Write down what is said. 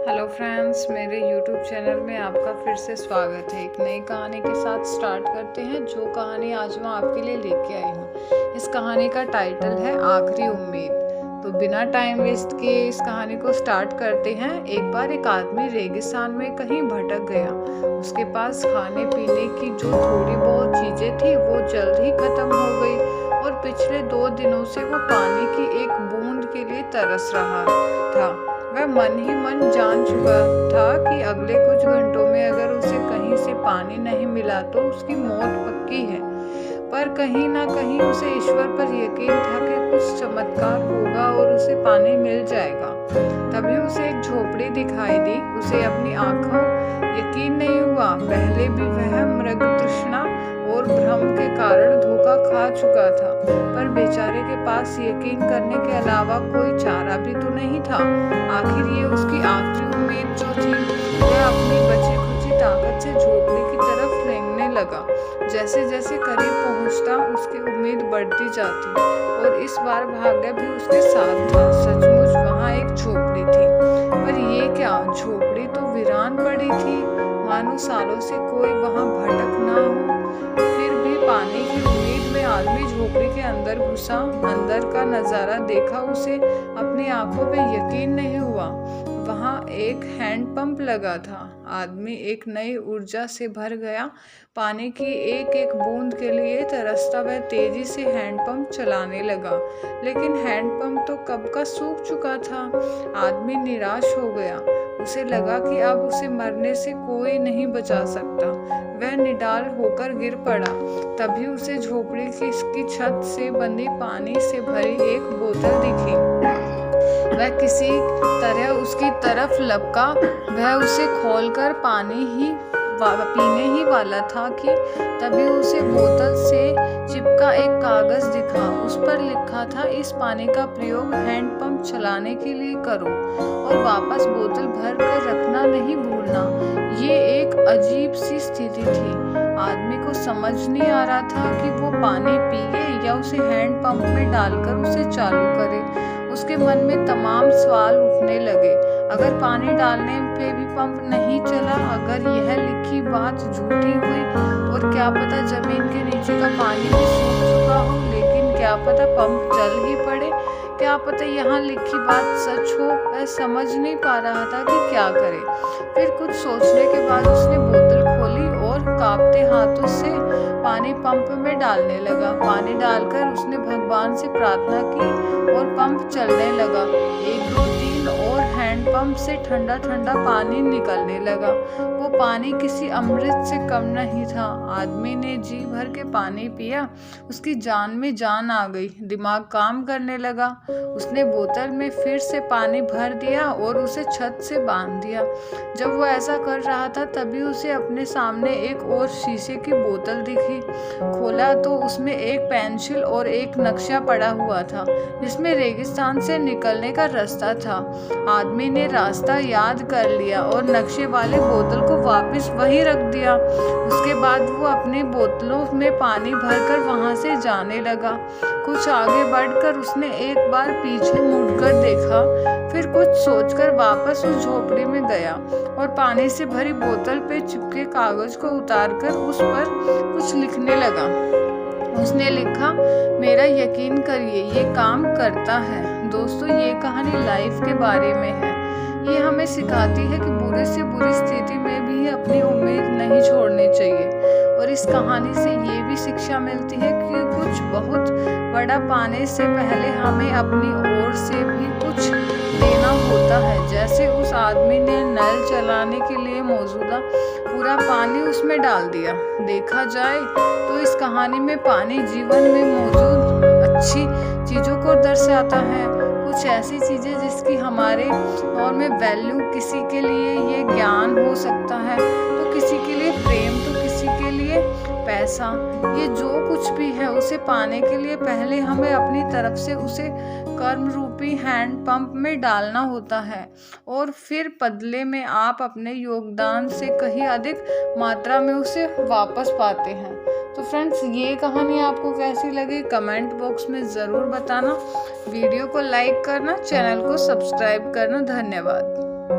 Hello friends, मेरे YouTube channel में आपका फिर से स्वागत है। एक नई कहानी के साथ स्टार्ट करते हैं। जो कहानी आज मैं आपके लिए लेके आई हूँ, इस कहानी का टाइटल है आखिरी उम्मीद। तो बिना टाइम वेस्ट किए इस कहानी को स्टार्ट करते हैं। एक बार एक आदमी रेगिस्तान में कहीं भटक गया। उसके पास खाने पीने की जो थोड़ी बहुत चीज़ें थी वो जल्द ही खत्म हो गई और पिछले 2 दिनों से वो पानी की एक बूंद के लिए तरस रहा था। वह मन ही मन जान चुका था कि अगले कुछ घंटों में अगर उसे कहीं से पानी नहीं मिला तो उसकी मौत पक्की है। पर कहीं ना कहीं उसे ईश्वर पर यकीन था कि कुछ चमत्कार होगा और उसे पानी मिल जाएगा। तभी उसे एक झोपड़ी दिखाई दी। उसे अपनी आंखों यकीन नहीं हुआ। पहले भी वह मृग तृष्णा और भ्रम के कारण धोखा खा चुका था, पर बेचारे के पास यकीन करने के अलावा कोई चारा भी तो नहीं था। आखिर ये उसकी आखिरी उम्मीद जो थी। वह अपनी बची खुची ताकत से झोपड़ी की तरफ रेंगने लगा। जैसे जैसे करीब पहुंचता उसकी उम्मीद बढ़ती जाती और इस बार भाग्य भी उसके साथ था। सचमुच वहां एक झोपड़ी थी, पर ये क्या, झोपड़ी तो वीरान पड़ी थी, मानो सालों से कोई वहां भटक ना हो। फिर भी पानी की उम्मीद में आदमी झोपड़ी के अंदर घुसा। अंदर का नजारा देखा उसे अपनी आंखों पे यकीन नहीं हुआ। वहां एक हैंडपंप लगा था। आदमी एक नई ऊर्जा से भर गया। पानी की एक एक बूंद के लिए तरसता वह तेजी से हैंडपंप चलाने लगा, लेकिन हैंडपंप तो कब का सूख चुका था। आदमी निराश हो गया। उसे लगा कि अब उसे मरने से कोई नहीं बचा सकता। वह निडाल होकर गिर पड़ा। तभी उसे झोपड़ी की छत से बंधी पानी से भरी एक बोतल दिखी। वह किसी तरह उसकी तरफ लपका। वह उसे खोलकर पीने ही वाला था कि तभी उसे बोतल से चिपका एक कागज दिखा। उस पर लिखा था, इस पानी का प्रयोग हैंडपंप चलाने के लिए करो और वापस बोतल भर कर रखना नहीं भूलना। ये एक अजीब सी स्थिति थी। आदमी को समझ नहीं आ रहा था कि वो पानी पिए या उसे हैंडपंप में डालकर उसे चालू करे। उसके मन में तमाम सवाल उठने लगे। अगर पानी डालने पे भी पंप नहीं चला, अगर यह लिखी बात झूठी हुई, और क्या पता जमीन के नीचे का पानी भी सूख चुका हो, लेकिन क्या पता पंप चल ही पड़े, क्या पता यहाँ लिखी बात सच हो। वह समझ नहीं पा रहा था कि क्या करे। फिर कुछ सोचने के बाद उसने बोतल खोली और कांपते हाथों से पानी पंप में डालने लगा। पानी डालकर उसने भगवान से प्रार्थना की और पंप चलने लगा। 1 2 3 और हैंडपंप से ठंडा ठंडा पानी निकलने लगा। वो पानी किसी अमृत से कम नहीं था। आदमी ने जी भर के पानी पिया। उसकी जान में जान आ गई। दिमाग काम करने लगा। उसने बोतल में फिर से पानी भर दिया और उसे छत से बांध दिया। जब वो ऐसा कर रहा था तभी उसे अपने सामने एक और शीशे की बोतल दिखी। खोला तो उसमें एक पेंसिल और एक नक्शा पड़ा हुआ था, जिसमें रेगिस्तान से निकलने का रास्ता था। आदमी ने रास्ता याद कर लिया और नक्शे वाले बोतल को वापस वहीं रख दिया। उसके बाद वो अपनी बोतलों में पानी भरकर वहां से जाने लगा। कुछ आगे बढ़कर उसने एक बार पीछे मुड़कर देखा, फिर कुछ सोचकर वापस उस झोपड़ी में गया और पानी से भरी बोतल पे चिपके कागज को उतारकर उस पर कुछ लिखने लगा। उसने लिखा, मेरा यकीन करिए ये काम करता है। दोस्तों, ये कहानी लाइफ के बारे में है। ये हमें सिखाती है कि बुरे से बुरी स्थिति में भी अपनी उम्मीद नहीं छोड़नी चाहिए। और इस कहानी से ये भी शिक्षा मिलती है कि कुछ बहुत बड़ा पाने से पहले हमें अपनी ओर से भी कुछ देना होता है। जैसे उस आदमी ने नल चलाने के लिए मौजूदा पूरा पानी उसमें डाल दिया। देखा जाए तो इस कहानी में पानी जीवन में मौजूद अच्छी चीज़ों को दर्शाता है। कुछ ऐसी चीज़ें जिसकी हमारे और में वैल्यू, किसी के लिए ये ज्ञान हो सकता है, तो किसी के लिए प्रेम, तो किसी के लिए पैसा। ये जो कुछ भी है उसे पाने के लिए पहले हमें अपनी तरफ से उसे कर्म रूपी हैंड पंप में डालना होता है और फिर बदले में आप अपने योगदान से कहीं अधिक मात्रा में उसे वापस पाते हैं। तो फ्रेंड्स, ये कहानी आपको कैसी लगी कमेंट बॉक्स में ज़रूर बताना। वीडियो को लाइक करना, चैनल को सब्सक्राइब करना। धन्यवाद।